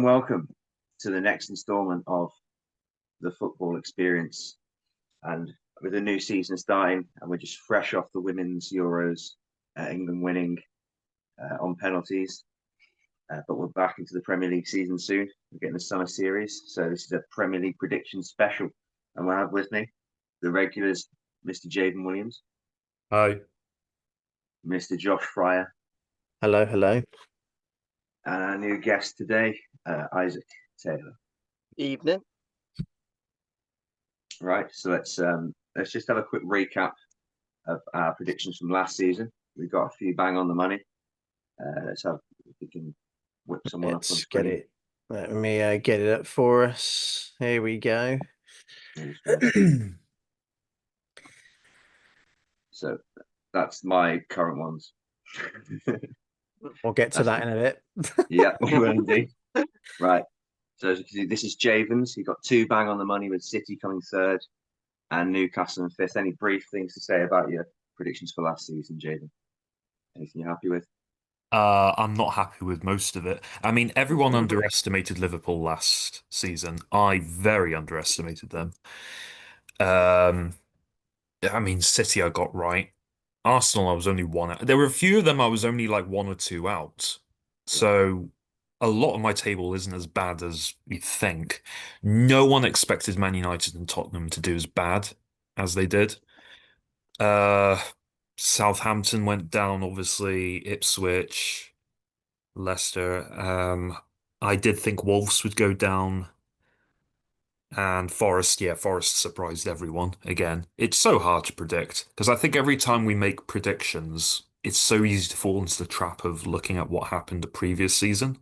and welcome to the next instalment of the football experience. And with a new season starting, and we're just fresh off the women's Euros, England winning on penalties. But we're back into the Premier League season soon. We're getting the summer series. So this is a Premier League prediction special. And we have with me the regulars, Mr. Jaden Williams. Hi. Mr. Josh Fryer. Hello, hello. And our new guest today, Isaac Taylor. Evening. Right, so let's just have a quick recap of our predictions from last season. We got a few bang on the money. Let's have if we can whip someone up on Let's get screen. it. Let me get it up for us. Here we go. So that's my current ones. We'll get to that in a bit. Yeah, we will indeed. Right. So as you can see, this is Javens. He got 2 bang on the money with City coming third and Newcastle in fifth. Any brief things to say about your predictions for last season, Jaden? Anything you're happy with? I'm not happy with most of it. I mean, everyone underestimated Liverpool last season. I very underestimated them. I mean, City I got right. Arsenal I was only one out. There were a few of them I was only like 1 or 2 out. So a lot of my table isn't as bad as you think. No one expected Man United and Tottenham to do as bad as they did. Southampton went down, obviously, Ipswich, Leicester. I did think Wolves would go down. And Forest, yeah, Forest surprised everyone again. It's so hard to predict because I think every time we make predictions, it's so easy to fall into the trap of looking at what happened the previous season.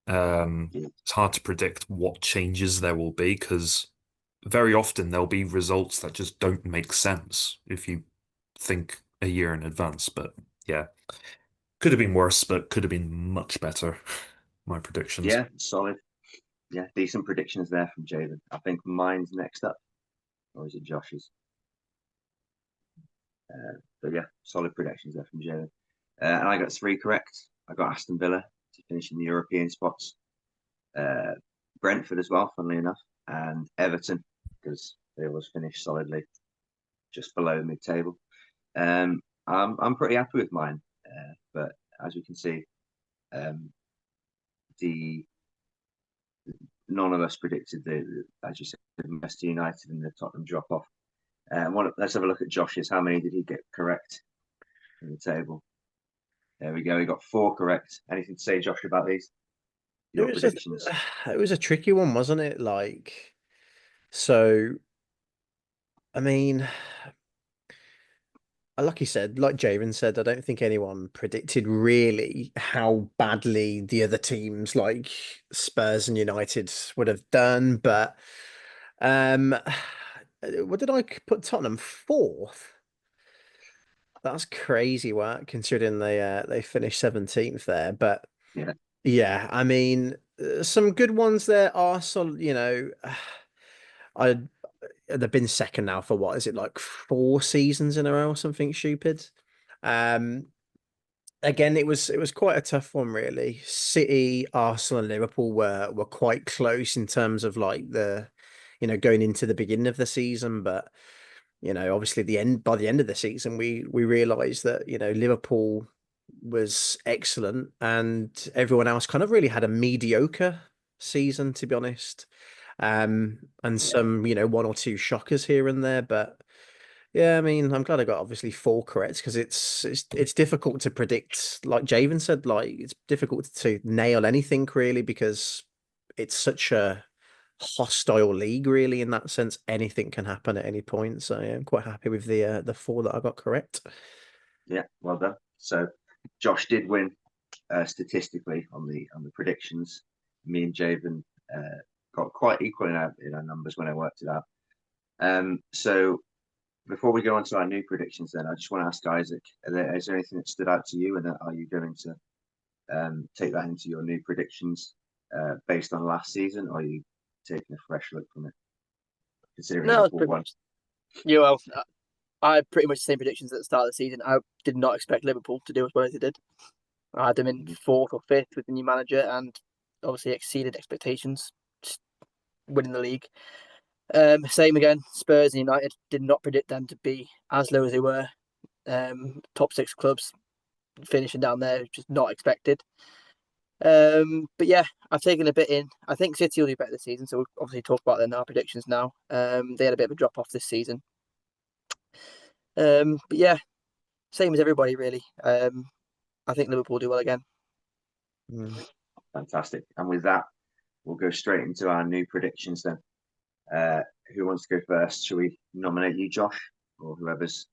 It's hard to predict what changes there will be because very often there'll be results that just don't make sense if you think a year in advance. But yeah, could have been worse, but could have been much better. My predictions. Yeah, solid. Yeah, decent predictions there from Jaden. I think mine's next up, or is it Josh's? But yeah, solid predictions there from Jaden. And I got 3 correct. I got Aston Villa to finish in the European spots. Brentford as well, funnily enough, and Everton because they always finish solidly just below mid-table. I'm pretty happy with mine, but as you can see, none of us predicted as you said, Manchester United and the Tottenham drop off. Let's have a look at Josh's. How many did he get correct in the table? There we go. He got 4 correct. Anything to say, Josh, about these? Your predictions. It was a tricky one, wasn't it? So, I mean, like you said, like Javen said, I don't think anyone predicted really how badly the other teams like Spurs and United would have done. But what did I put Tottenham 4th? That's crazy work considering they finished 17th there. But yeah, I mean, some good ones there. Arsenal, I they've been second now for what is it, like 4 seasons in a row or something stupid. Again, it was quite a tough one, really. City, Arsenal, and Liverpool were quite close in terms of like going into the beginning of the season, but obviously by the end of the season, we realised that Liverpool was excellent and everyone else kind of really had a mediocre season, to be honest. And some 1 or 2 shockers here and there, but yeah, I mean, I'm glad I got obviously 4 correct because it's difficult to predict. Like Javen said, like it's difficult to nail anything really because it's such a hostile league, really, in that sense. Anything can happen at any point. So yeah, I'm quite happy with the 4 that I got correct. Yeah, well done. So Josh did win statistically on the predictions. Me and Javen got quite equal in our numbers when I worked it out. So before we go on to our new predictions, then I just want to ask Isaac: is there anything that stood out to you, and are you going to take that into your new predictions based on last season, or are you taking a fresh look from it? Considering No, Liverpool won. I had pretty much the same predictions at the start of the season. I did not expect Liverpool to do as well as they did. I had them in 4th or 5th with the new manager, and obviously exceeded expectations, just winning the league. Same again, Spurs and United did not predict them to be as low as they were. Top 6 clubs finishing down there, just not expected. But yeah, I've taken a bit in. I think City will do better this season, so we'll obviously talk about their predictions now. They had a bit of a drop off this season. But yeah, same as everybody really. I think Liverpool do well again. Fantastic. And with that, we'll go straight into our new predictions then. Who wants to go first? Shall we nominate you, Josh, or whoever's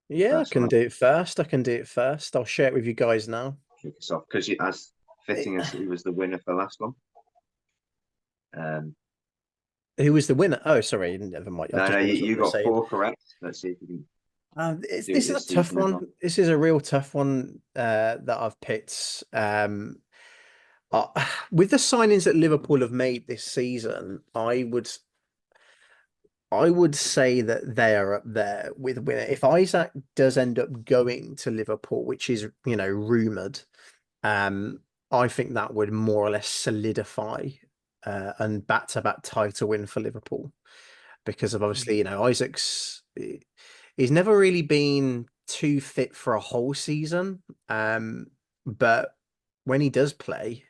Yeah, I first can one? do it first. I can do it first. I'll share it with you guys now. Kick us off because as fitting as he was the winner for the last one. Who was the winner? Oh, sorry, never mind. I No, just no, thought it was you what got they 4 correct. Let's see if we can. This do is this a tough season as one. well. This is a real tough one that I've picked. With the signings that Liverpool have made this season, I would say that they are up there with winner. If Isaac does end up going to Liverpool, which is rumored, I think that would more or less solidify and back-to-back title win for Liverpool, because of obviously Isaac's he's never really been too fit for a whole season, but when he does play,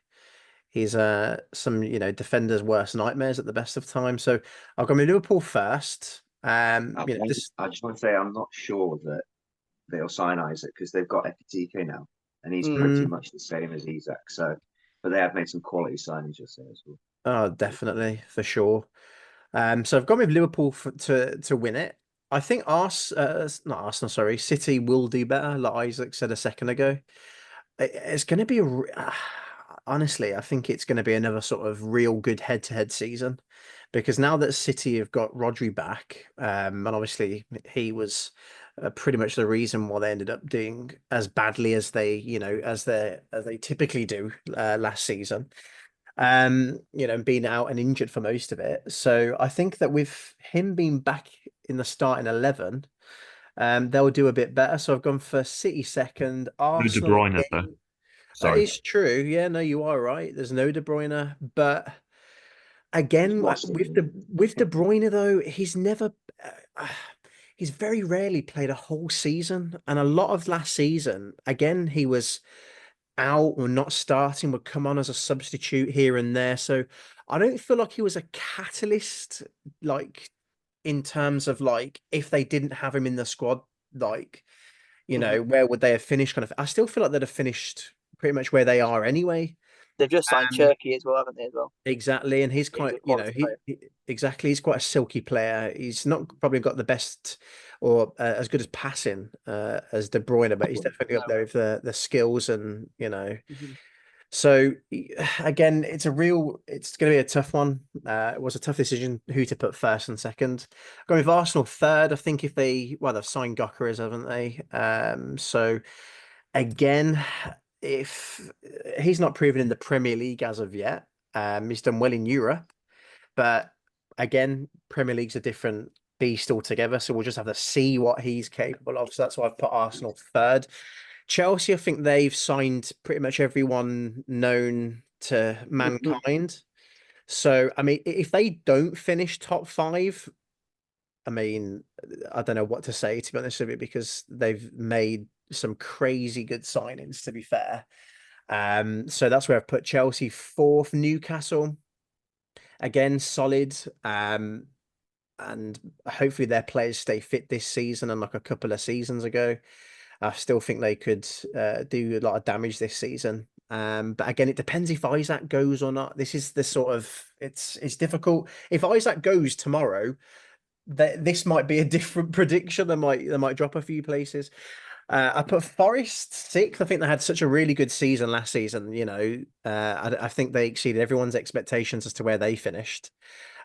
he's some defenders' worst nightmares at the best of times. So I'll go with Liverpool first. I just want to say I'm not sure that they'll sign Isaac because they've got Ekitike now, and he's pretty much the same as Isaac. So, but they have made some quality signings, you'll say as well. Oh, definitely, for sure. So I've gone with Liverpool to win it. I think not Arsenal, sorry, City will do better, like Isaac said a second ago. It's going to be honestly, I think it's going to be another sort of real good head-to-head season, because now that City have got Rodri back, and obviously he was pretty much the reason why they ended up doing as badly as they, as they typically do last season. Being out and injured for most of it. So I think that with him being back in the starting 11, they'll do a bit better. So I've gone for City second, Arsenal De Bruyne, though. again. Sorry. It's true. Yeah, no, you are right. There's no De Bruyne, but again, with De Bruyne though, he's never. He's very rarely played a whole season, and a lot of last season, again, he was out or not starting, would come on as a substitute here and there. So I don't feel like he was a catalyst, like in terms of like if they didn't have him in the squad, like where would they have finished? Kind of, I still feel like they'd have finished pretty much where they are anyway. They've just signed Cherki as well, haven't they? As well, exactly, and he's quite, exactly, he's quite a silky player. He's not probably got the best or as good as passing as De Bruyne, but he's definitely up there with the skills and So again, it's going to be a tough one. It was a tough decision who to put first and second. Going with Arsenal third, I think if they've signed Gyökeres, haven't they? So again, if he's not proven in the Premier League as of yet, he's done well in Europe, but again, Premier League's a different beast altogether. So we'll just have to see what he's capable of. So that's why I've put Arsenal third. Chelsea, I think they've signed pretty much everyone known to mankind. So, I mean, if they don't finish top 5, I mean, I don't know what to say, to be honest with you, because they've made some crazy good signings, to be fair. So that's where I've put Chelsea fourth. Newcastle, again, solid. And hopefully their players stay fit this season, unlike a couple of seasons ago. I still think they could do a lot of damage this season. But again, it depends if Isaac goes or not. This is the sort of, it's difficult. If Isaac goes tomorrow, this might be a different prediction. They might drop a few places. I put Forest sixth. I think they had such a really good season last season. I think they exceeded everyone's expectations as to where they finished.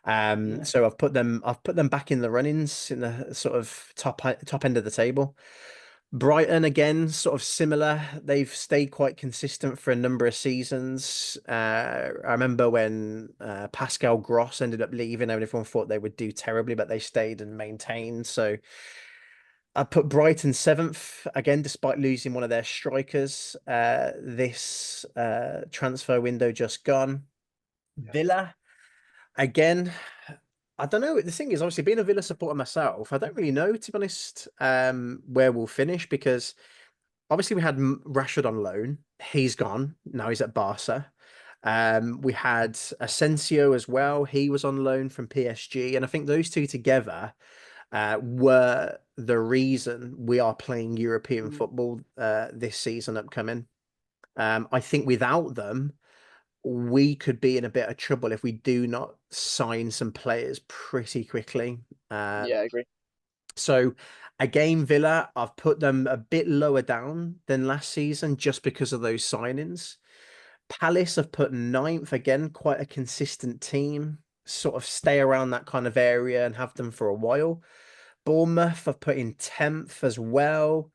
So I've put them back in the runnings in the sort of top end of the table. Brighton, again, sort of similar. They've stayed quite consistent for a number of seasons. I remember when Pascal Gross ended up leaving, and everyone thought they would do terribly, but they stayed and maintained. So I put Brighton seventh, again, despite losing one of their strikers this transfer window just gone. Villa, again, I don't know. The thing is, obviously, being a Villa supporter myself, I don't really know, to be honest, where we'll finish because obviously we had Rashford on loan. He's gone. Now he's at Barca. We had Asensio as well. He was on loan from PSG. And I think those two together were the reason we are playing European football this season upcoming. I think without them, we could be in a bit of trouble if we do not sign some players pretty quickly. Yeah, I agree. So again, Villa, I've put them a bit lower down than last season just because of those signings. Palace have put ninth, again, quite a consistent team, sort of stay around that kind of area and have them for a while. Bournemouth have put in 10th as well.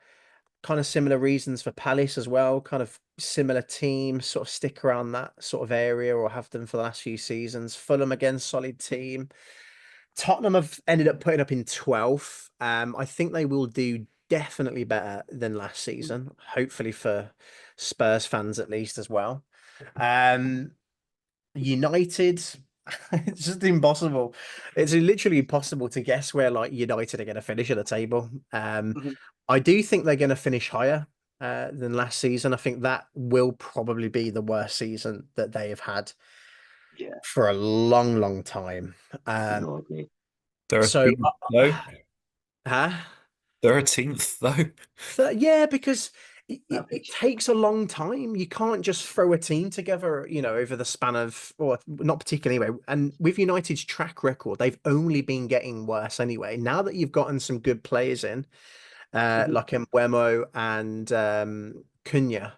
Kind of similar reasons for Palace as well. Kind of similar team, sort of stick around that sort of area or have them for the last few seasons. Fulham again, solid team. Tottenham have ended up putting up in 12th. I think they will do definitely better than last season. Hopefully for Spurs fans at least as well. United, it's just impossible. It's literally impossible to guess where like United are going to finish at the table. I do think they're going to finish higher than last season. I think that will probably be the worst season that they have had Yeah. for a long, long time. No, I agree. So, 13th though. huh? 13th though. Yeah, because it Average. takes a long time. You can't just throw a team together, over the span of, or not particularly anyway. And with United's track record, they've only been getting worse anyway. Now that you've gotten some good players in, like Mbeumo and Cunha,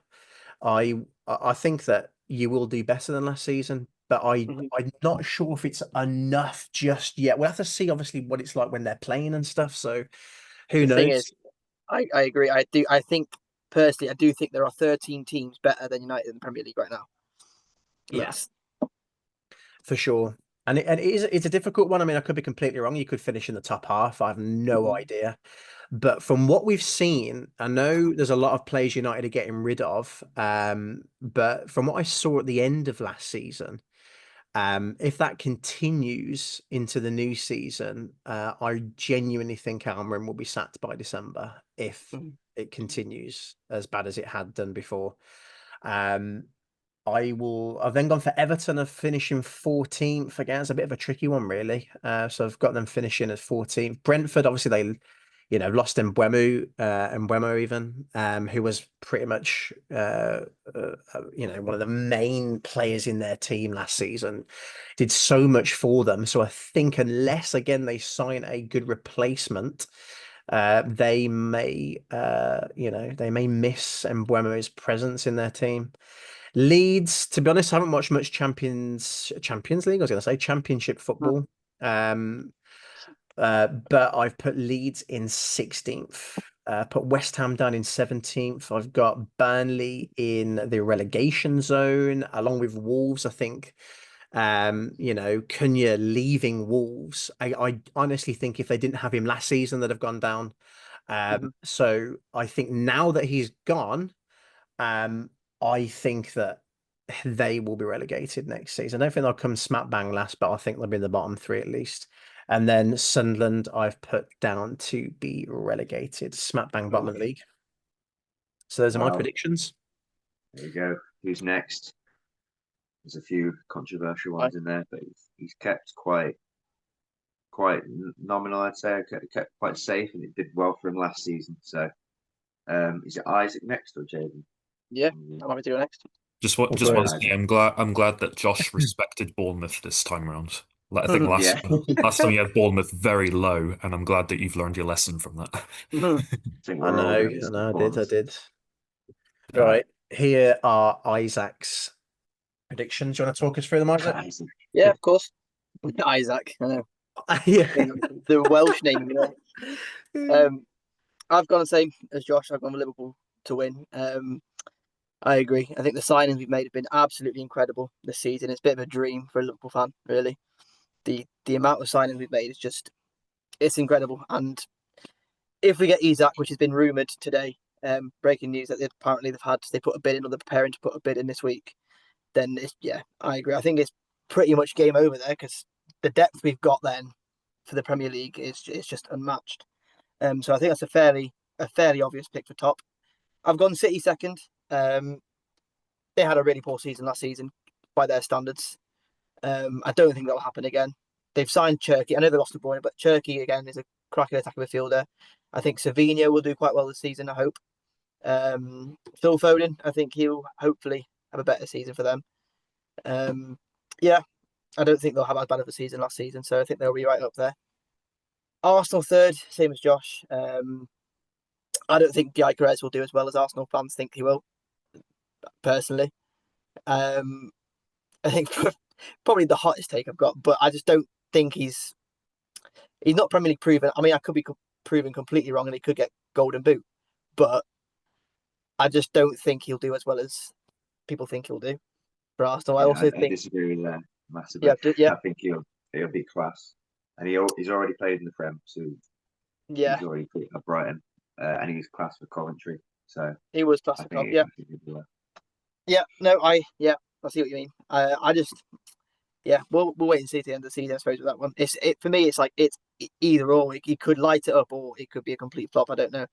I think that you will do better than last season. But I'm not sure if it's enough just yet. We'll have to see, obviously, what it's like when they're playing and stuff. So who The knows? thing is, I agree. I think personally, I do think there are 13 teams better than United in the Premier League right now. Yes, for sure. And it's a difficult one. I mean, I could be completely wrong. You could finish in the top half. I have no idea. But from what we've seen, I know there's a lot of players United are getting rid of. But from what I saw at the end of last season, if that continues into the new season, I genuinely think Almiron will be sacked by December if it continues as bad as it had done before. I've then gone for Everton of finishing 14th. Again, it's a bit of a tricky one, really. So I've got them finishing at 14th. Brentford, obviously, they lost Mbeumo even, who was pretty much one of the main players in their team last season. Did so much for them. So I think unless again they sign a good replacement, they may miss Mbeumo's presence in their team. Leeds, to be honest, I haven't watched much Champions League. I was going to say Championship football. But I've put Leeds in 16th. Put West Ham down in 17th. I've got Burnley in the relegation zone, along with Wolves. I think, Cunha leaving Wolves. I honestly think if they didn't have him last season, they'd have gone down. So I think now that he's gone, I think that they will be relegated next season. I don't think they'll come smack bang last, but I think they'll be in the bottom three at least. And then Sunderland, I've put down to be relegated, smack bang bottom of the league. So those are my predictions. There you go. Who's next? There's a few controversial ones in there, but he's kept quite nominal, I'd say. Kept quite safe, and it did well for him last season. So, is it Isaac next or Jaden? Yeah, I'm happy to go next. Just want to say, I'm glad that Josh respected Bournemouth this time around. Like, I think last time you had Bournemouth very low, and I'm glad that you've learned your lesson from that. I did. Right, here are Isaac's predictions. Do you want to talk us through them, Isaac? Yeah, of course. Isaac, I know. Yeah. The Welsh name, I've gone the same as Josh. I've gone with Liverpool to win. I agree. I think the signings we've made have been absolutely incredible this season. It's a bit of a dream for a Liverpool fan, really. The amount of signings we've made is it's incredible. And if we get Isak, which has been rumoured today, breaking news that they put a bid in, or they're preparing to put a bid in this week, then I agree. I think it's pretty much game over there because the depth we've got then for the Premier League is just unmatched. So I think that's a fairly obvious pick for top. I've gone City second. They had a really poor season last season by their standards. I don't think that'll happen again. They've signed Cherky. I know they lost to Bruyne, but Cherky again is a cracking attacking midfielder. I think Savinho will do quite well this season. I hope. Phil Foden, I think he'll hopefully have a better season for them. Yeah, I don't think they'll have as bad of a season last season, so I think they'll be right up there. Arsenal third, same as Josh. I don't think Gyökeres will do as well as Arsenal fans think he will. Personally, I think probably the hottest take I've got, but I just don't think he's not Premier League proven. I mean, I could be proven completely wrong, and he could get Golden Boot, but I just don't think he'll do as well as people think he'll do for Arsenal. I also think disagree with that massively. Yeah. I think he'll be class, and he's already played in the Prem, so yeah, he's already played at Brighton, and he's class for Coventry. So he was I classic. think Yeah, I think he'll do well. yeah. No, I see what you mean. I just we'll wait and see at the end of the season. I suppose with that one, for me. It's like it's either or. He could light it up, or it could be a complete flop. I don't know.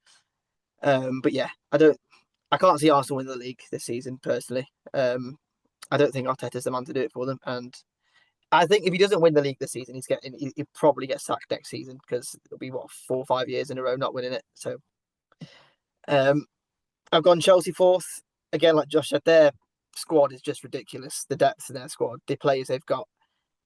But yeah, I can't see Arsenal win the league this season personally. I don't think Arteta's the man to do it for them, and I think if he doesn't win the league this season, he probably gets sacked next season because it'll be 4 or 5 years in a row not winning it. So, I've gone Chelsea fourth again. Like Josh said, their squad is just ridiculous. The depth in their squad, the players they've got.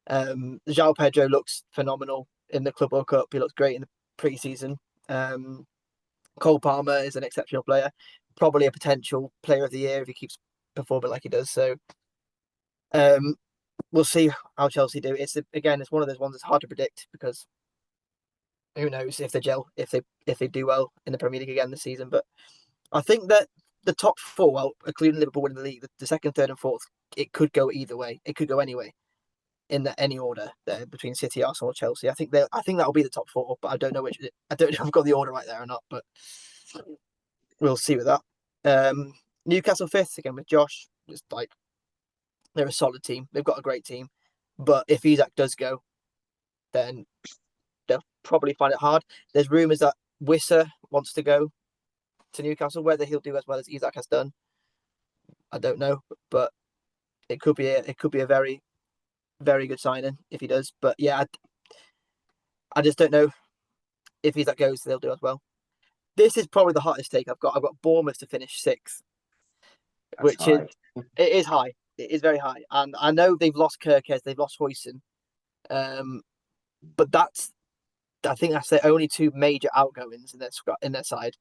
João Pedro looks phenomenal in the Club World Cup. He looks great in the pre-season. Cole Palmer is an exceptional player, probably a potential player of the year if he keeps performing like he does. So, we'll see how Chelsea do. It's one of those ones that's hard to predict because who knows if they gel, if they do well in the Premier League again this season. But I think that the top four, well, including Liverpool winning the league, the second, third, and fourth, it could go either way. It could go anyway in any order there between City, Arsenal, or Chelsea. I think that'll be the top four, but I don't know which. I don't know if I've got the order right there or not, but we'll see with that. Newcastle fifth again with Josh. Just like they're a solid team. They've got a great team, but if Isak does go, then they'll probably find it hard. There's rumours that Wissa wants to go to Newcastle. Whether he'll do as well as Isak has done, I don't know, but it could be a very, very good signing if he does. But yeah, I just don't know if Isak goes, they'll do as well. This is probably the hottest take I've got. I've got Bournemouth to finish sixth, which is high. It is very high, and I know they've lost Kirkes, they've lost Huijsen, but I think that's their only two major outgoings in their side.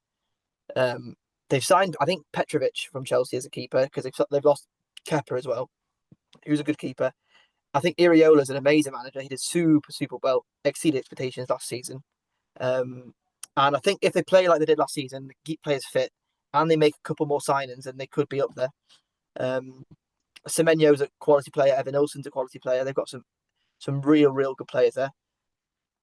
They've signed, I think, Petrovic from Chelsea as a keeper because they've lost Kepa as well, who's a good keeper. I think Iriola's an amazing manager. He did super well, exceeded expectations last season. And I think if they play like they did last season, keep players fit, and they make a couple more signings, then they could be up there. Semenyo's a quality player. Evan Olsen's a quality player. They've got some real good players there.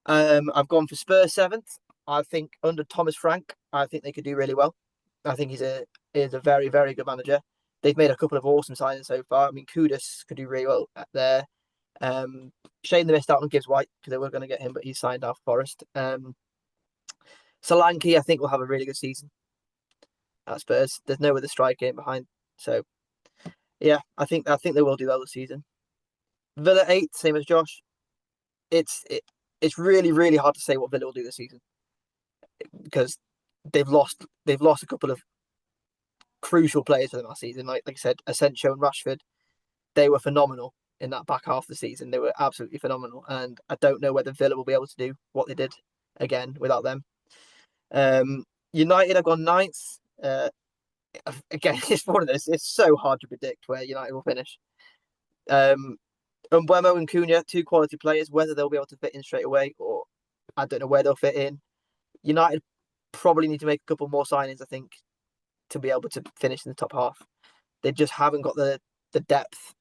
I've gone for Spurs seventh. I think under Thomas Frank, I think they could do really well. I think he's a very, very good manager. They've made a couple of awesome signings so far. I mean, Kudus could do really well there. Shame they missed out on Gibbs White because they were going to get him, but he's signed out for Forest. Solanke, I think, will have a really good season at Spurs. There's no other striker in behind. So, yeah, I think they will do well this season. Villa 8th, same as Josh. It's really, really hard to say what Villa will do this season because they've lost a couple of crucial players for them last season. Like I said, Asensio and Rashford, they were phenomenal in that back half of the season. They were absolutely phenomenal, and I don't know whether Villa will be able to do what they did again without them. United have gone 9th. Again, it's one of those. It's so hard to predict where United will finish. Mbeumo and Cunha, two quality players. Whether they'll be able to fit in straight away, or I don't know where they'll fit in. United probably need to make a couple more signings, I think, to be able to finish in the top half. They just haven't got the depth.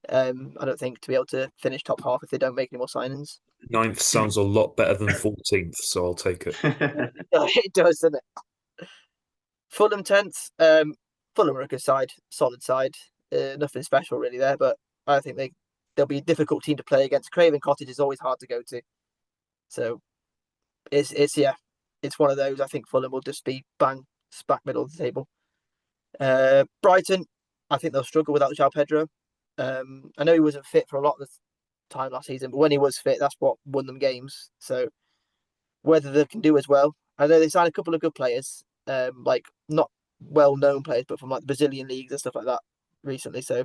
I don't think to be able to finish top half if they don't make any more signings. 9th sounds a lot better than 14th, so I'll take it. It does, doesn't it? Fulham 10th. Fulham are a good side, solid side. Nothing special really there, but I think they'll be a difficult team to play against. Craven Cottage is always hard to go to, so it's one of those. I think Fulham will just be bang smack middle of the table. Brighton, I think they'll struggle without João Pedro. I know he wasn't fit for a lot of the time last season, but when he was fit, that's what won them games. So whether they can do as well, I know they signed a couple of good players, like not well-known players, but from like the Brazilian leagues and stuff like that recently. So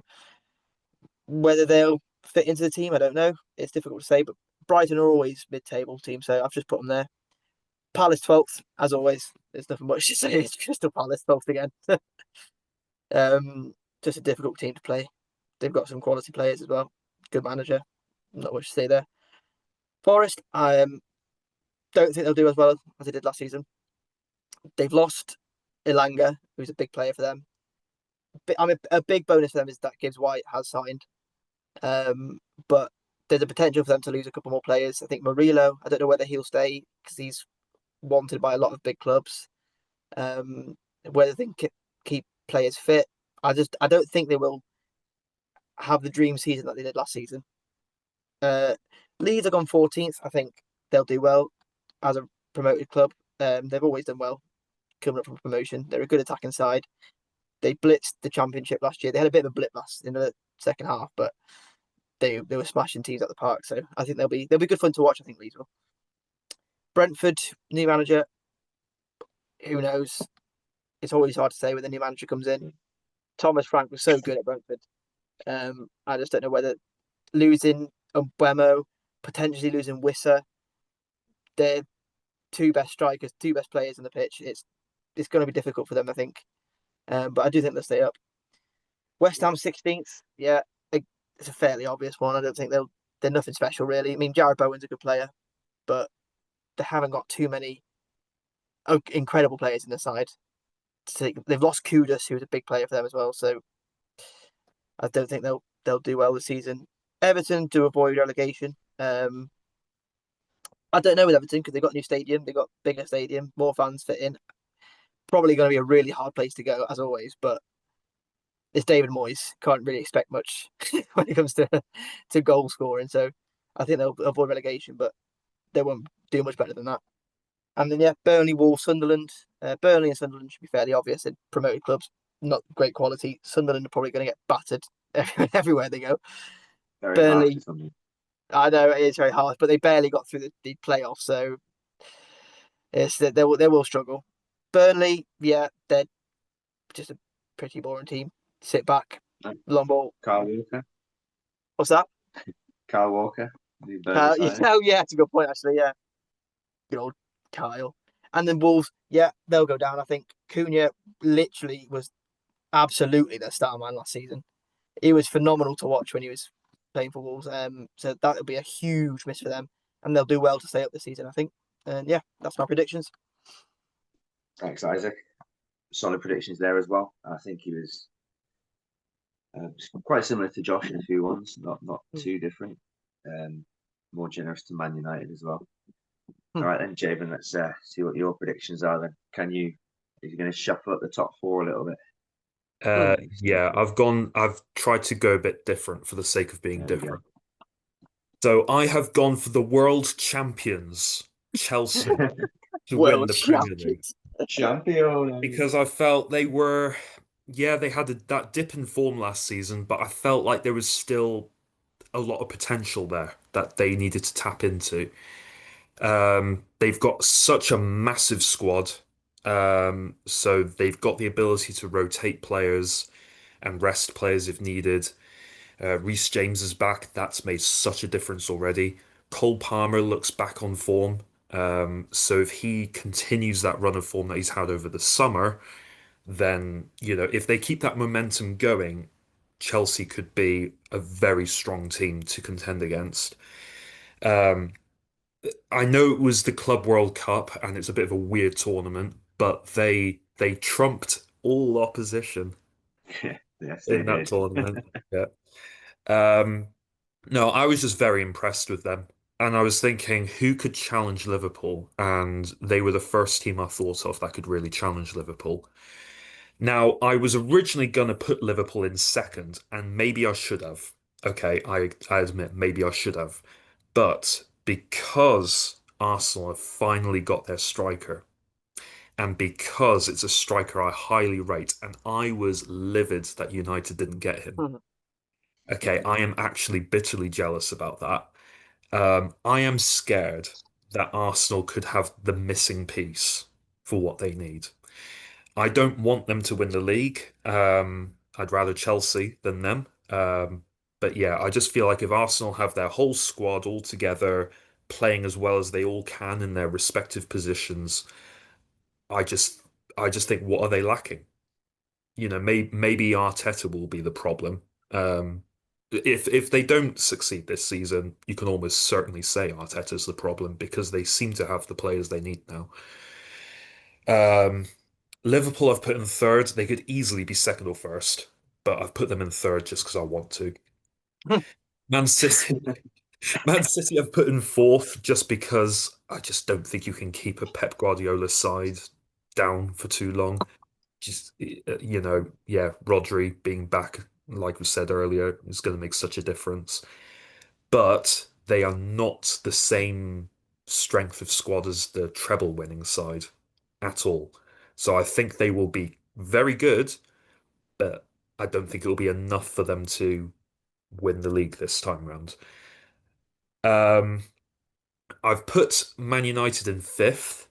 whether they'll fit into the team, I don't know. It's difficult to say, but Brighton are always mid-table team, so I've just put them there. Palace 12th, as always. There's nothing much to say. It's Crystal Palace 12th again. Just a difficult team to play. They've got some quality players as well. Good manager. Not much to say there. Forest, I don't think they'll do as well as they did last season. They've lost Ilanga, who's a big player for them. A big bonus for them is that Gibbs White has signed. But there's a potential for them to lose a couple more players. I think Murillo, I don't know whether he'll stay because he's wanted by a lot of big clubs. Whether they can keep players fit, I don't think they will have the dream season that they did last season. Leeds have gone 14th. I think they'll do well as a promoted club. They've always done well coming up from promotion. They're a good attacking side. They blitzed the Championship last year. They had a bit of a blip in the second half, but they were smashing teams at the park. So I think they'll be good fun to watch. I think Leeds will. Brentford, new manager. Who knows? It's always hard to say when the new manager comes in. Thomas Frank was so good at Brentford. I just don't know whether losing Mbeumo, potentially losing Wissa, they're two best strikers, two best players on the pitch. It's going to be difficult for them, I think. But I do think they'll stay up. West Ham 16th. Yeah, it's a fairly obvious one. I don't think they're nothing special really. I mean, Jared Bowen's a good player, but they haven't got too many incredible players in the side. They've lost Kudus, who was a big player for them as well. So I don't think they'll do well this season. Everton to avoid relegation. I don't know with Everton because they've got a new stadium, they've got bigger stadium, more fans fit in. Probably going to be a really hard place to go as always, but it's David Moyes. Can't really expect much when it comes to goal scoring. So I think they'll avoid relegation, but they won't do much better than that. And then Burnley, Wolves, Sunderland. Burnley and Sunderland should be fairly obvious in promoted clubs. Not great quality. Sunderland are probably going to get battered everywhere they go. Very Burnley, harsh on them. I know it is very hard, but they barely got through the playoffs, so they will struggle. Burnley, they're just a pretty boring team. Sit back, long ball. Carl Walker. What's that? Carl Walker. The Burnley signing. It's a good point actually. Yeah, good old Kyle. And then Wolves, they'll go down. I think Cunha literally was absolutely their star man last season. He was phenomenal to watch when he was playing for Wolves. So that'll be a huge miss for them, and they'll do well to stay up this season, I think. And that's my predictions. Thanks, Isaac. Solid predictions there as well. I think he was quite similar to Josh in a few ones, not too different. More generous to Man United as well. All right then, Javen, let's see what your predictions are then. Are you going to shuffle up the top four a little bit? I've tried to go a bit different for the sake of being different. So I have gone for the world champions, Chelsea, to win the Premier League. Champion. Because I felt they were, they had that dip in form last season, but I felt like there was still a lot of potential there that they needed to tap into. They've got such a massive squad. So they've got the ability to rotate players and rest players if needed. Reece James is back. That's made such a difference already. Cole Palmer looks back on form. So if he continues that run of form that he's had over the summer, then, if they keep that momentum going, Chelsea could be a very strong team to contend against. I know it was the Club World Cup and it's a bit of a weird tournament, but they trumped all opposition Yes, in that tournament. No, I was just very impressed with them. And I was thinking, who could challenge Liverpool? And they were the first team I thought of that could really challenge Liverpool. Now, I was originally going to put Liverpool in second, and maybe I should have. okay, I admit maybe I should have. But because Arsenal have finally got their striker, and because it's a striker I highly rate, and I was livid that United didn't get him. Mhm. Okay, I am actually bitterly jealous about that. I am scared that Arsenal could have the missing piece for what they need. I don't want them to win the league. I'd rather Chelsea than them. But yeah, I just feel like if Arsenal have their whole squad all together, playing as well as they all can in their respective positions, I just I just think what are they lacking? Maybe Arteta will be the problem. Um, if they don't succeed this season, you can almost certainly say Arteta's the problem because they seem to have the players they need now. Um, Liverpool I've put in third. They could easily be second or first, but I've put them in third just because I want to. Man City, Man City I've put in fourth just because I just don't think you can keep a Pep Guardiola side down for too long. Just yeah, Rodri being back, like we said earlier, is going to make such a difference. But they are not the same strength of squad as the treble winning side at all. So I think they will be very good, but I don't think it'll be enough for them to win the league this time round. Um, I've put Man United in fifth,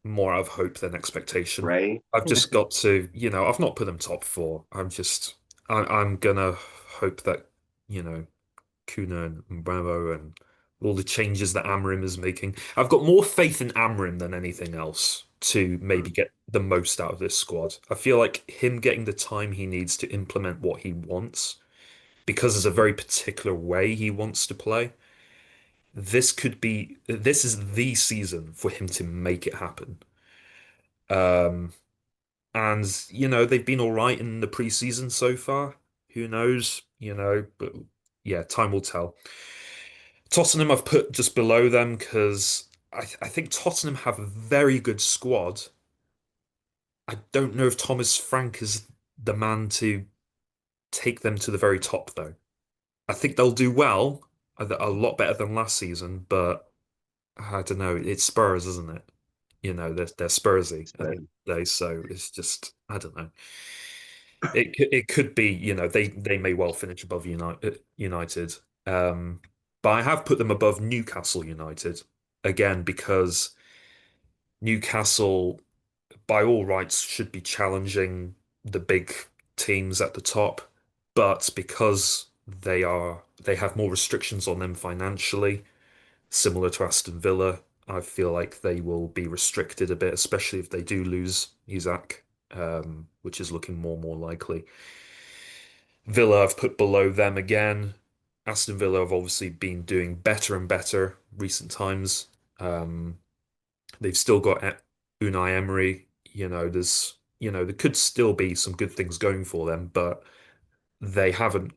more out of hope than expectation. Ray. I've just got to, I've not put them top four. I'm gonna hope that, you know, Kuna and Bravo and all the changes that Amrim is making. I've got more faith in Amrim than anything else to maybe Mm. get the most out of this squad. I feel like him getting the time he needs to implement what he wants, because there's a very particular way he wants to play. This is the season for him to make it happen. Um, and they've been all right in the preseason so far. Who knows? But yeah, time will tell. Tottenham I've put just below them because I think Tottenham have a very good squad. I don't know if Thomas Frank is the man to take them to the very top, though. I think they'll do well, a lot better than last season, but I don't know. It's Spurs, isn't it? They're Spursy at the So end of the day, so it's just I don't know. It could be, they may well finish above United. But I have put them above Newcastle United again because Newcastle, by all rights, should be challenging the big teams at the top, but because they have more restrictions on them financially, similar to Aston Villa, I feel like they will be restricted a bit, especially if they do lose Isak, which is looking more and more likely. Villa I've put below them again. Aston Villa have obviously been doing better and better recent times. Um, they've still got Unai Emery. There could still be some good things going for them, but they haven't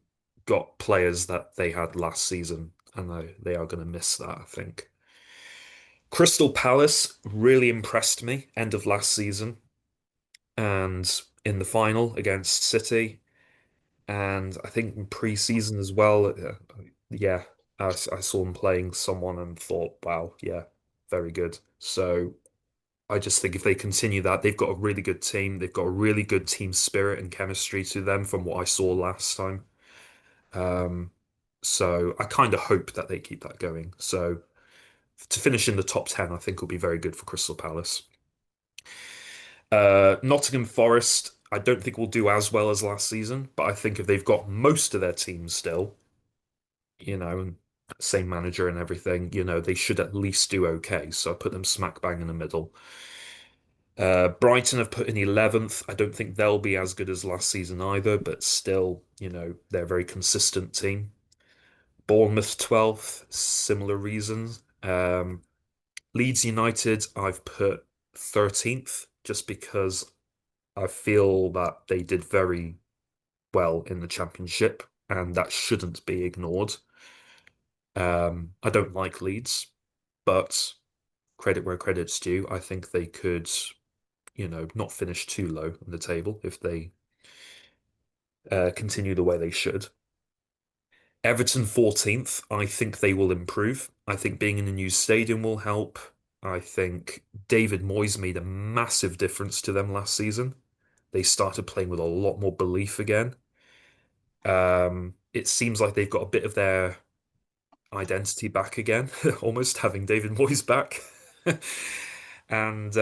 got players that they had last season, and they are going to miss that, I think. Crystal Palace really impressed me end of last season and in the final against City. And I think in pre-season as well, yeah, I saw him playing someone and thought, wow, yeah, very good. So I just think if they continue that, they've got a really good team. They've got a really good team spirit and chemistry to them from what I saw last time. Um, so I kind of hope that they keep that going. So to finish in the top 10, I think will be very good for Crystal Palace. Nottingham Forest, I don't think will do as well as last season, but I think if they've got most of their team still, and same manager and everything, they should at least do okay. So I put them smack bang in the middle. Brighton have put in 11th. I don't think they'll be as good as last season either, but still, they're a very consistent team. Bournemouth 12th, similar reasons. Leeds United, I've put 13th just because I feel that they did very well in the championship, and that shouldn't be ignored. I don't like Leeds, but credit where credit's due. I think they could, not finish too low in the table if they continue the way they should. Everton 14th. I think they will improve. I think being in a new stadium will help. I think David Moyes made a massive difference to them last season. They started playing with a lot more belief again. It seems like they've got a bit of their identity back again, almost having David Moyes back. And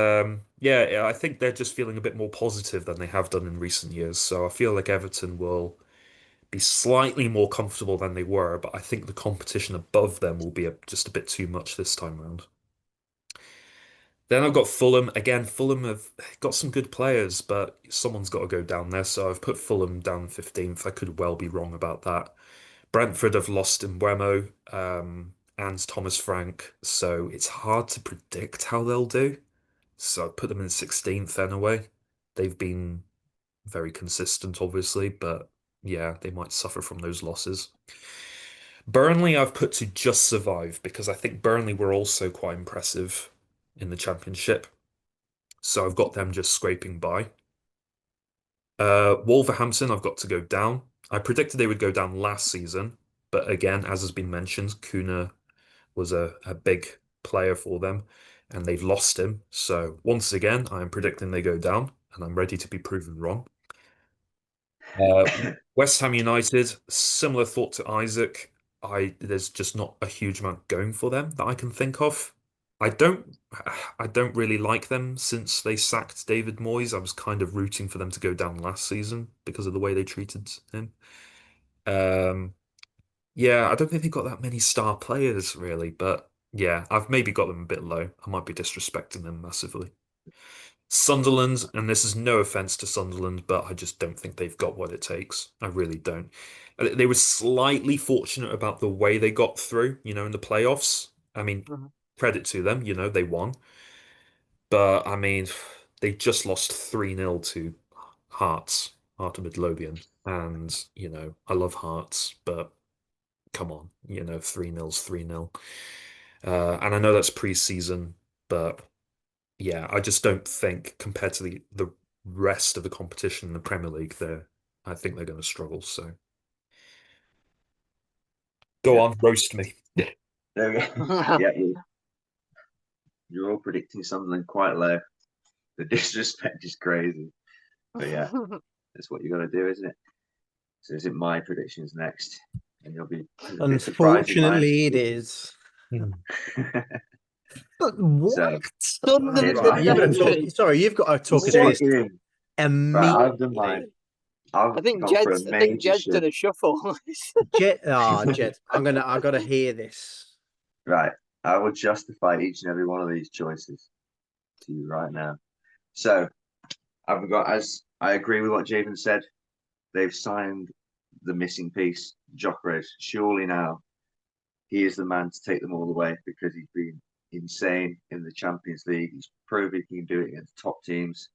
yeah, I think they're just feeling a bit more positive than they have done in recent years. So I feel like Everton will be slightly more comfortable than they were, but I think the competition above them will be just a bit too much this time around. Then I've got Fulham. Again, Fulham have got some good players, but someone's got to go down there. So I've put Fulham down 15th. I could well be wrong about that. Brentford have lost Mbeumo and Thomas Frank, so it's hard to predict how they'll do. So I put them in 16th anyway. They've been very consistent, obviously, but yeah, they might suffer from those losses. Burnley, I've put to just survive because I think Burnley were also quite impressive in the Championship. So I've got them just scraping by. Wolverhampton, I've got to go down. I predicted they would go down last season, but again, as has been mentioned, Kuna was a big player for them, and they've lost him. So once again, I am predicting they go down, and I'm ready to be proven wrong. Uh, West Ham United, similar thought to Isaac. There's just not a huge amount going for them that I can think of. I don't I don't really like them since they sacked David Moyes. I was kind of rooting for them to go down last season because of the way they treated him. Um, yeah, I don't think they've got that many star players really, but yeah, I've maybe got them a bit low. I might be disrespecting them massively. Sunderland, and this is no offense to Sunderland, but I just don't think they've got what it takes. I really don't. They were slightly fortunate about the way they got through, in the playoffs. I mean, Mhm. credit to them, they won. But I mean, they just lost 3-0 to Hearts, Heart of Midlothian. And, I love Hearts, but come on, 3-0's 3-0. And I know that's pre-season, but yeah, I just don't think compared to the rest of the competition in the Premier League, I think they're going to struggle. So go Yeah. on, roast me. There we go. Yeah, you're all predicting Sunderland quite low. The disrespect is crazy. But yeah, that's what you got to do, isn't it? So is it my predictions next? And you'll be a bit surprised in mine. Unfortunately, it is. Hmm. But what? So Sunderland Right, You've got to yeah. talk. Sorry, you've got to talk us Just through take this it in. Right, I've done mine. immediately. I've I think gone for a Jed's major done shift. a shuffle. Jed, I gotta hear this. Right, I will justify each and every one of these choices to you right now. So I've got, as I agree with what Javen said, they've signed the missing piece, Gyökeres. Surely now he is the man to take them all the way because he's been insane in the Champions League. He's proven he can do it against top teams.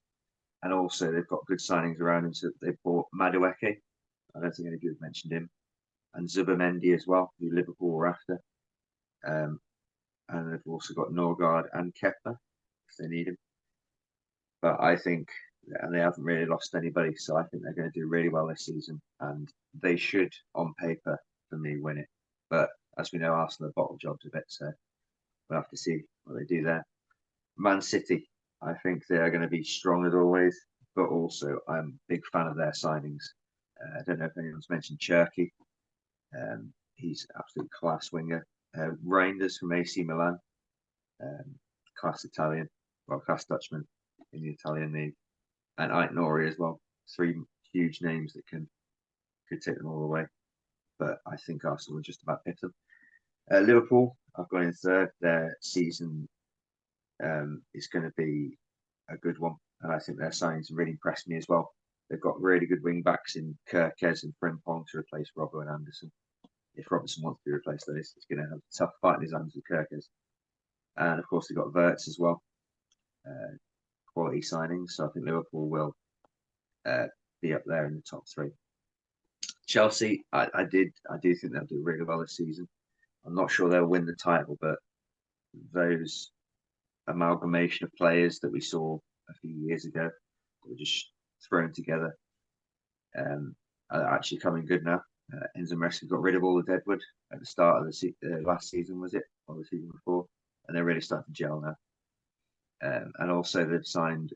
And also they've got good signings around him. So they bought Madueke. I don't think any of you have mentioned him. And Zubimendi as well, who Liverpool were after. And they've also got Norgard and Kepa if they need him. But I think, and they haven't really lost anybody, so I think they're going to do really well this season. And they should, on paper, for me, win it. But as we know, Arsenal are bottle jobs a bit, so we'll have to see what they do there. Man City, I think they are going to be strong as always, but also I'm a big fan of their signings. I don't know if anyone's mentioned Cherky. He's absolute class winger. Reinders from AC Milan, class Italian, well, class Dutchman in the Italian league, and Ait Nori as well. Three huge names that could take them all the way. But I think Arsenal will just about hit them. Liverpool, I've gone in third. Their season is going to be a good one, and I think their signings really impressed me as well. They've got really good wing backs in Kerkez and Frimpong to replace Robbo and Anderson. If Robertson wants to be replaced, that is, he's going to have a tough fight in his hands with Kerkez. And of course, they've got Wirtz as well. Quality signings, so I think Liverpool will be up there in the top three. Chelsea, I do think they'll do really well this season. I'm not sure they'll win the title, but those amalgamation of players that we saw a few years ago that were just thrown together are actually coming good now. Enzo Maresca got rid of all the deadwood at the start of the last season, was it, or the season before? And they're really starting to gel now. And also they've signed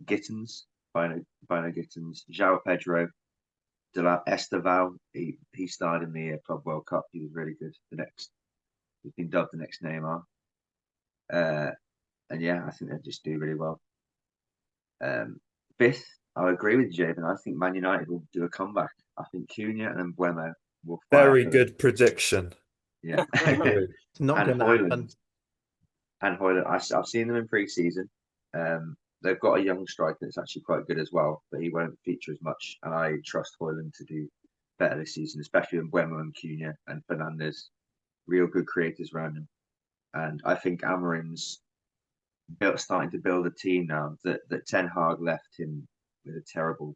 Gittins, Bino Gittins, João Pedro, Estevao. He starred in the Club World Cup. He was really good. He's been dubbed the next Neymar. And yeah, I think they just do really well. Fifth, I agree with Javen. I think Man United will do a comeback. I think Cunha and Mbeumo will fight Very for good prediction. Yeah. It's not And going to happen. Højlund. And Højlund, I've seen them in pre-season. They've got a young striker that's actually quite good as well, but he won't feature as much. And I trust Højlund to do better this season, especially with Mbeumo and Cunha and Fernandes, real good creators around him. And I think Amorim's starting to build a team now that Ten Hag left him with a terrible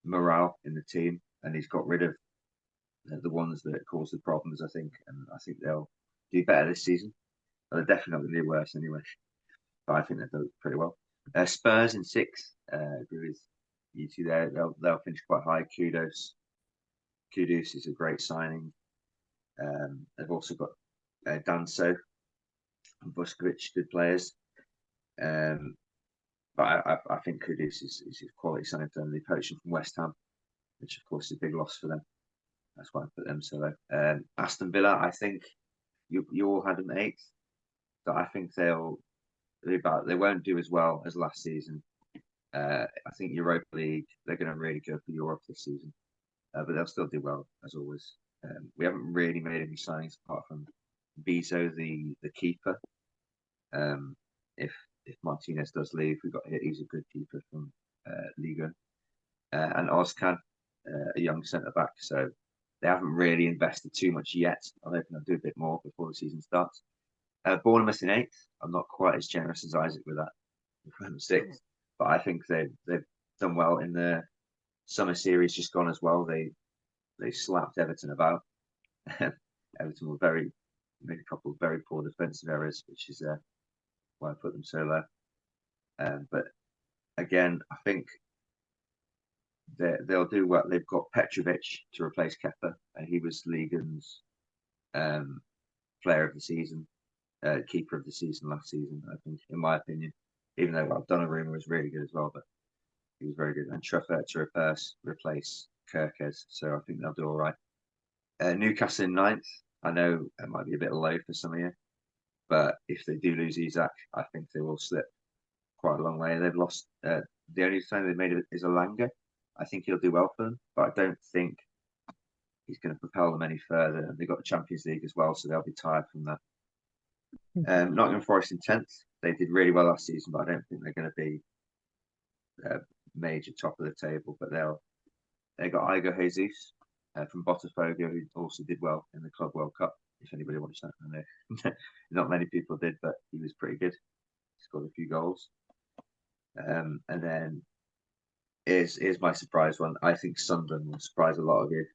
morale in the team, and he's got rid of the ones that cause the problems, I think, and I think they'll do better this season. But they're definitely not going to do worse anyway. But I think they've done pretty well. Spurs in sixth. Agree with you two there. They'll finish quite high. Kudus is a great signing. They've also got Danso and Vuskovic, good players. But I think Kudus is a quality signing for them. They poached him from West Ham, which of course is a big loss for them. That's why I put them so low. Aston Villa, I think you all had them eighth. But I think they won't do as well as last season. I think Europa League, they're going to really go for Europe this season. But they'll still do well, as always. We haven't really made any signings apart from Bezo, the keeper. If Martinez does leave, he's a good keeper from Liga. And Ozcan, a young centre back. So they haven't really invested too much yet. I'm hoping they'll do a bit more before the season starts. Bournemouth in eighth. I'm not quite as generous as Isaac with that. I'm sixth, but I think they've done well in the summer series just gone as well. They slapped Everton about. Everton were made a couple of very poor defensive errors, which is why I put them so low. But again, I think they'll do well. They've got Petrovic to replace Kepa, and he was Ligon's player of the season. Keeper of the season last season, I think, in my opinion. Even though Donnarumma was really good as well, but he was very good. And Truffert to replace Kirkes, so I think they'll do all right. Newcastle in ninth. I know it might be a bit low for some of you, but if they do lose Isak, I think they will slip quite a long way. They've lost. The only sign they've made is Elanga. I think he'll do well for them, but I don't think he's going to propel them any further. And they've got the Champions League as well, so they'll be tired from that. Nottingham Forest in 10th. They did really well last season, but I don't think they're going to be major top of the table. But they got Igor Jesus from Botafogo, who also did well in the Club World Cup. If anybody watched that, I know not many people did, but he was pretty good. He scored a few goals. And then here's my surprise one. I think Sunderland will surprise a lot of you.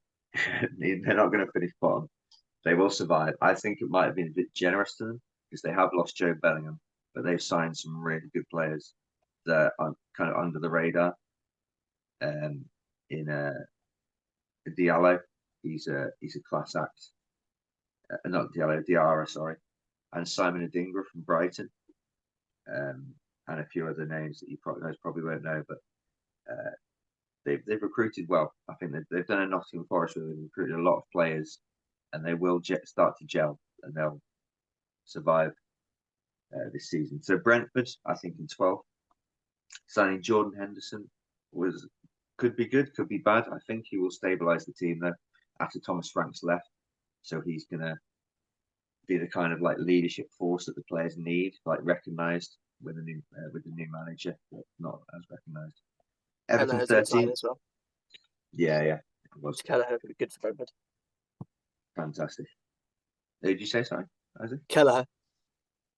They're not going to finish bottom. They will survive. I think it might have been a bit generous to them because they have lost Joe Bellingham, but they've signed some really good players that are kind of under the radar. In Diallo, he's a class act. Not Diallo, Diarra, sorry, and Simon Adingra from Brighton, and a few other names that you probably won't know, but they've recruited well. I think they've done a Nottingham Forest where they've recruited a lot of players, and they will start to gel, and they'll survive this season. So Brentford, I think in 12th, signing Jordan Henderson could be good, could be bad. I think he will stabilise the team though after Thomas Franks left. So he's gonna be the kind of like leadership force that the players need, like recognised with the new manager, but not as recognised. Everton 13 as well. Yeah, it was Kelleher could be good for Brentford. fantastic. Who did you say? Sorry, Isaac? Kelleher,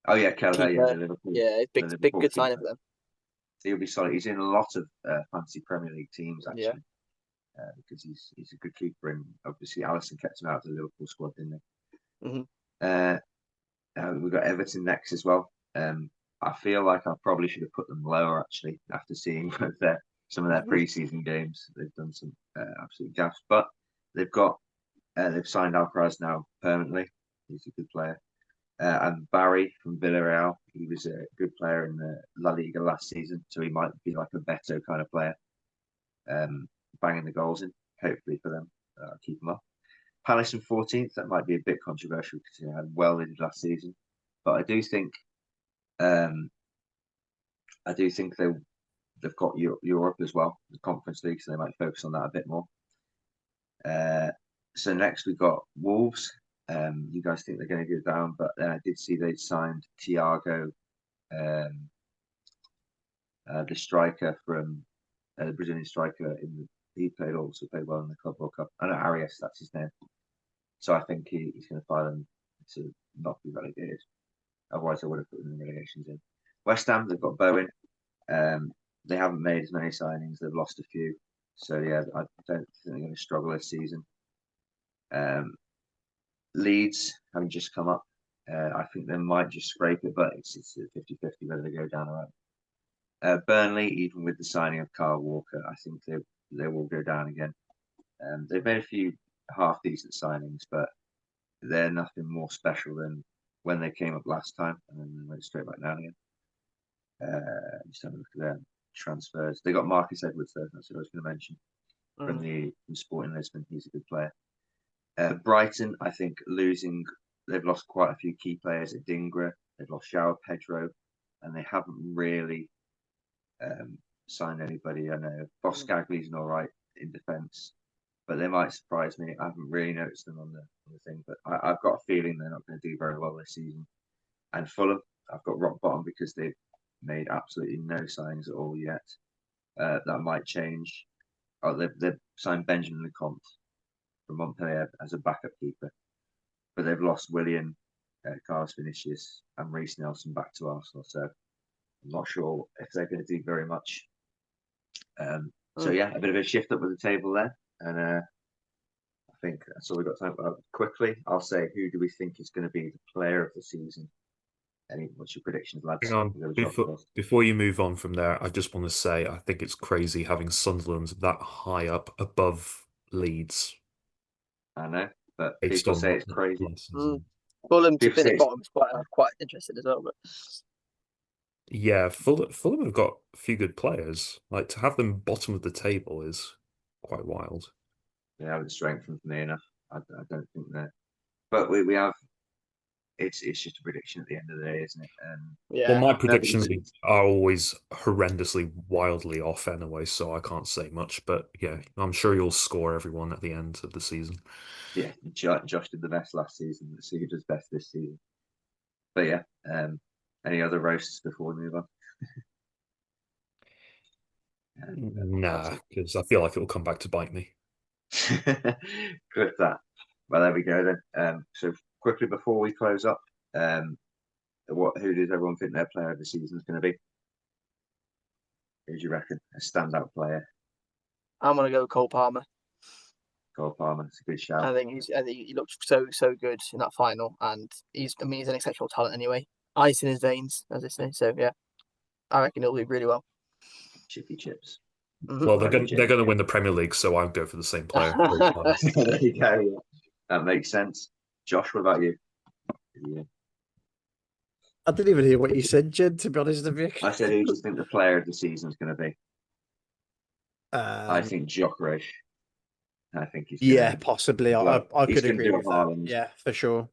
Oh yeah, Kelleher. Yeah, keeper. the Liverpool. Yeah, big Liverpool good keeper. signing for them. He'll be solid. He's in a lot of fancy Premier League teams actually, Yeah. because he's a good keeper, and obviously Alisson kept him out of the Liverpool squad, didn't he? Mm-hmm. We've got Everton next as well. I feel like I probably should have put them lower actually after seeing their some of their preseason games. They've done some absolute gaffes, but they've got they've signed Alcaraz now permanently. He's a good player. And Barry from Villarreal, he was a good player in the La Liga last season, so he might be like a Beto kind of player, banging the goals in. Hopefully for them, keep him up. Palace in 14th, that might be a bit controversial because he had well in last season, but I do think they've got Europe as well, the Conference League, so they might focus on that a bit more. So next we've got Wolves. You guys think they're going to go down, but I did see they signed Thiago, the striker from the Brazilian striker. He played well in the Club World Cup. I know Arias, that's his name. So I think he's going to fire them to not be relegated. Otherwise, I would have put them in the relegations in. West Ham, they've got Bowen. They haven't made as many signings. They've lost a few. So yeah, I don't think they're going to struggle this season. Leeds, having just come up, I think they might just scrape it, but it's a 50-50 whether they go down or up. Burnley, even with the signing of Kyle Walker, I think they will go down again. They've made a few half decent signings, but they're nothing more special than when they came up last time, and then they went straight back down again. Just have a look at their transfers. They got Marcus Edwards though. That's what I was going to mention from Sporting Lisbon. He's a good player. Brighton, I think they've lost quite a few key players at Dingra. They've lost João Pedro, and they haven't really signed anybody. I know Boscagli's an all right in defence, but they might surprise me. I haven't really noticed them on the thing, but I've got a feeling they're not going to do very well this season. And Fulham, I've got rock bottom because they've made absolutely no signings at all yet. That might change. Oh, they've signed Benjamin Lecomte from Montpellier as a backup keeper, but they've lost Willian, Carlos Vinicius, and Reece Nelson back to Arsenal. So I'm not sure if they're going to do very much. So yeah, a bit of a shift up with the table there, and I think that's all we've got time for. Quickly, I'll say, who do we think is going to be the player of the season? What's your predictions, lads? Hang on, before you move on from there, I just want to say I think it's crazy having Sunderland that high up above Leeds. I know, but people say it's crazy. Fulham to finish bottom is quite interested as well. But yeah, Fulham have got a few good players. Like, to have them bottom of the table is quite wild. They haven't strengthened me enough. I don't think that. But we have. It's just a prediction at the end of the day, isn't it? Yeah. Well, my predictions are always horrendously, wildly off anyway, so I can't say much. But yeah, I'm sure you'll score everyone at the end of the season. Yeah, Josh did the best last season. Let's see who does best this season. But yeah, any other roasts before we move on? Nah, because I feel like it will come back to bite me. Good that. Well, there we go then. So quickly before we close up, who does everyone think their player of the season is going to be? Who do you reckon? A standout player? I'm gonna go Cole Palmer. Cole Palmer, it's a good shout. I think he looked so good in that final, and he's an exceptional talent anyway. Ice in his veins, as they say. So yeah, I reckon he'll do really well. Chippy chips. Well, they're going to win the Premier League, so I'll go for the same player. There you go. Yeah. That makes sense. Josh, what about you? Yeah. I didn't even hear what you said, Jed, to be honest with you. I said, who do you think the player of the season is going to be? I think Gyökeres. I think he's possibly. I could agree with that. Yeah, for sure.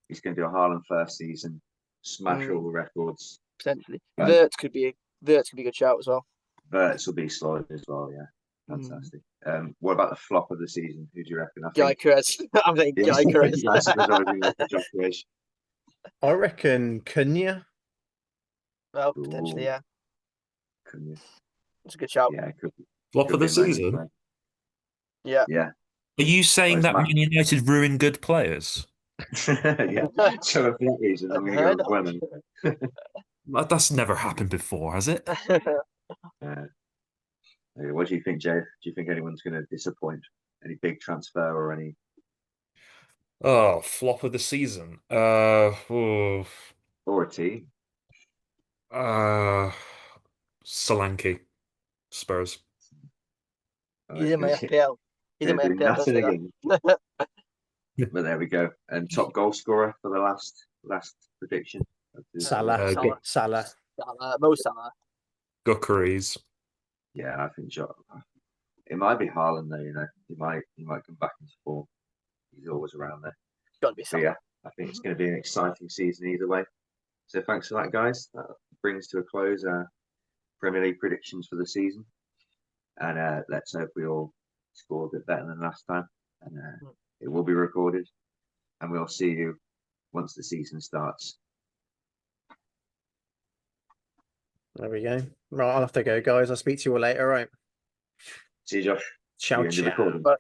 He's going to do a Haaland first season, smash all the records. Potentially. Wirtz could be a good shout as well. Wirtz will be solid as well, yeah. Fantastic. What about the flop of the season? Who do you reckon? Gyökeres. I'm thinking Gyökeres. I reckon Cunha. Well, potentially, yeah. Cunha. It's a good shout. Yeah, flop of the season? Yeah. Yeah. Are you saying that Man United ruined good players? Yeah. So for that reason, I'm going to go with Women. That's never happened before, has it? What do you think, Jay? Do you think anyone's going to disappoint? Any big transfer or any? Oh, flop of the season. Or a team. Solanke, Spurs. He's in my FPL. He's in my Gonna do FPL. Don't say nothing that. again. But there we go. And top goal scorer for the last prediction. Salah, Salah. Salah. Mo Salah. Guckeries. Yeah, I think it might be Haaland though. You know, he might come back into form. He's always around there. Got to be But Salah. yeah, I think it's going to be an exciting season either way. So thanks for that, guys. That brings to a close our Premier League predictions for the season. And let's hope we all score a bit better than last time. And it will be recorded. And we'll see you once the season starts. There we go. Right, I'll have to go, guys. I'll speak to you all later. Right. See you, Josh. Ciao, You end the ciao. recording. But